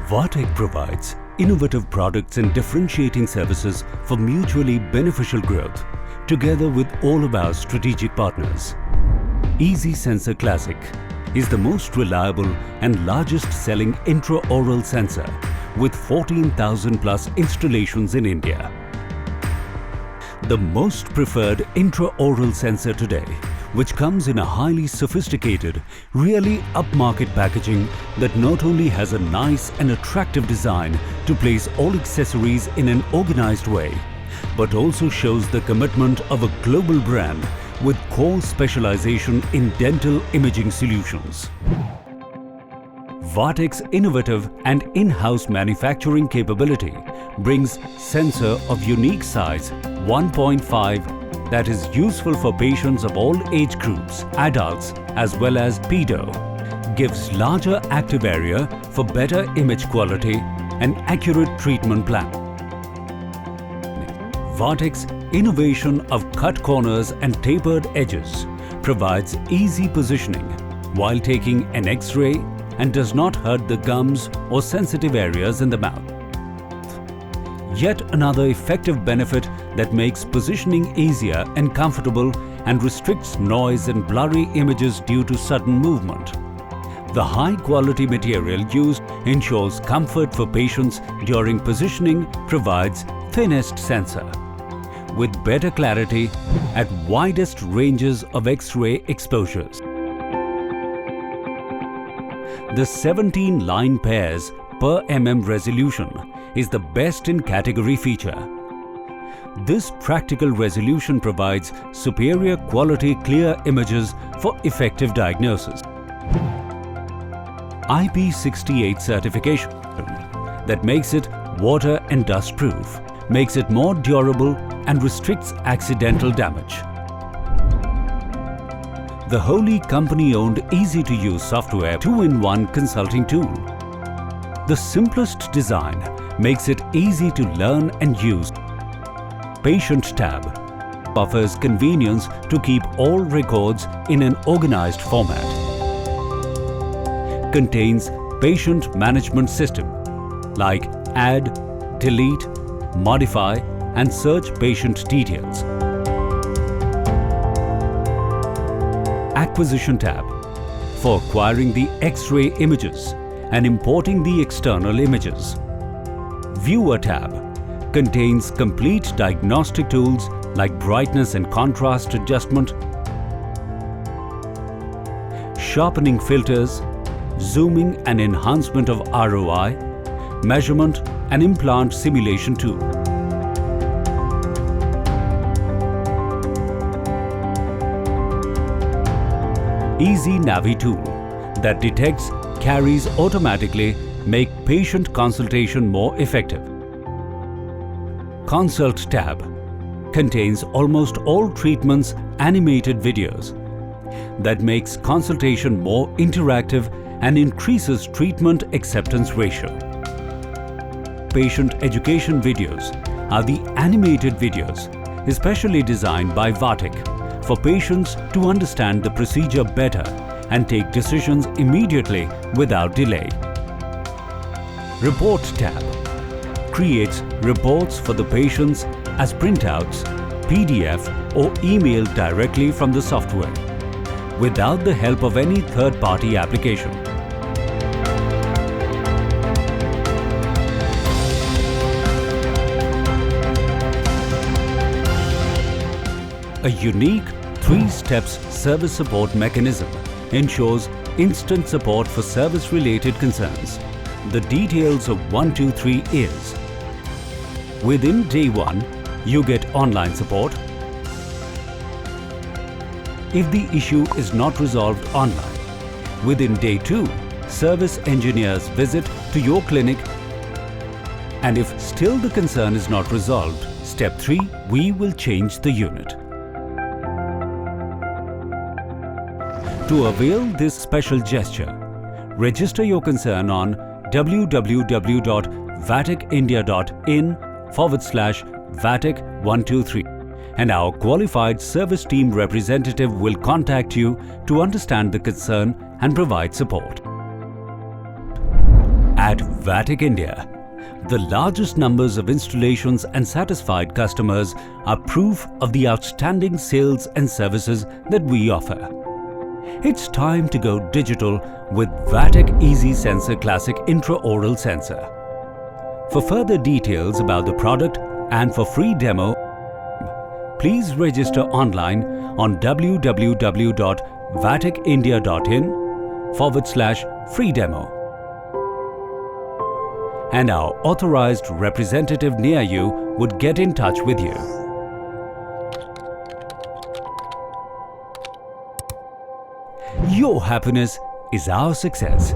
Vatech provides innovative products and differentiating services for mutually beneficial growth, together with all of our strategic partners. EzSensor Classic is the most reliable and largest selling intraoral sensor with 14,000 plus installations in India. The most preferred intraoral sensor today, which comes in a highly sophisticated, really upmarket packaging that not only has a nice and attractive design to place all accessories in an organized way, but also shows the commitment of a global brand with core specialization in dental imaging solutions. Vatech's innovative and in-house manufacturing capability brings sensor of unique size 1.5 that is useful for patients of all age groups, adults as well as pedo, gives larger active area for better image quality and accurate treatment plan. Vatech's innovation of cut corners and tapered edges provides easy positioning while taking an X-ray and does not hurt the gums or sensitive areas in the mouth. Yet another effective benefit that makes positioning easier and comfortable and restricts noise and blurry images due to sudden movement. The high-quality material used ensures comfort for patients during positioning, provides thinnest sensor with better clarity at widest ranges of X-ray exposures. The 17 line pairs per mm resolution is the best in category feature. This practical resolution provides superior quality clear images for effective diagnosis. IP68 certification that makes it water and dust proof, makes it more durable and restricts accidental damage. The wholly company-owned, easy-to-use software 2-in-1 consulting tool. The simplest design makes it easy to learn and use. Patient Tab offers convenience to keep all records in an organized format. Contains patient management system like add, delete, modify and search patient details. Acquisition Tab for acquiring the X-ray images and importing the external images. Viewer Tab contains complete diagnostic tools like brightness and contrast adjustment, sharpening filters, zooming and enhancement of ROI, measurement and implant simulation tool. Easy Navi tool that detects, carries automatically, make patient consultation more effective. Consult Tab contains almost all treatments animated videos that makes consultation more interactive and increases treatment acceptance ratio. Patient education videos are the animated videos especially designed by Vatech for patients to understand the procedure better and take decisions immediately without delay. Report Tab creates reports for the patients as printouts, PDF or email directly from the software without the help of any third-party application. A unique 3 steps service support mechanism ensures instant support for service-related concerns. The details of 123 is: within day 1, you get online support. If the issue is not resolved online, within day 2, service engineers visit to your clinic, and if still the concern is not resolved, step 3, we will change the unit. To avail this special gesture, register your concern on www.vatecindia.in/Vatech123 and our qualified service team representative will contact you to understand the concern and provide support. At Vatech India, the largest numbers of installations and satisfied customers are proof of the outstanding sales and services that we offer. It's time to go digital with Vatech EzSensor Classic Intraoral Sensor. For further details about the product and for free demo, please register online on www.vatechindia.in/free demo. And our authorized representative near you would get in touch with you. Your happiness is our success.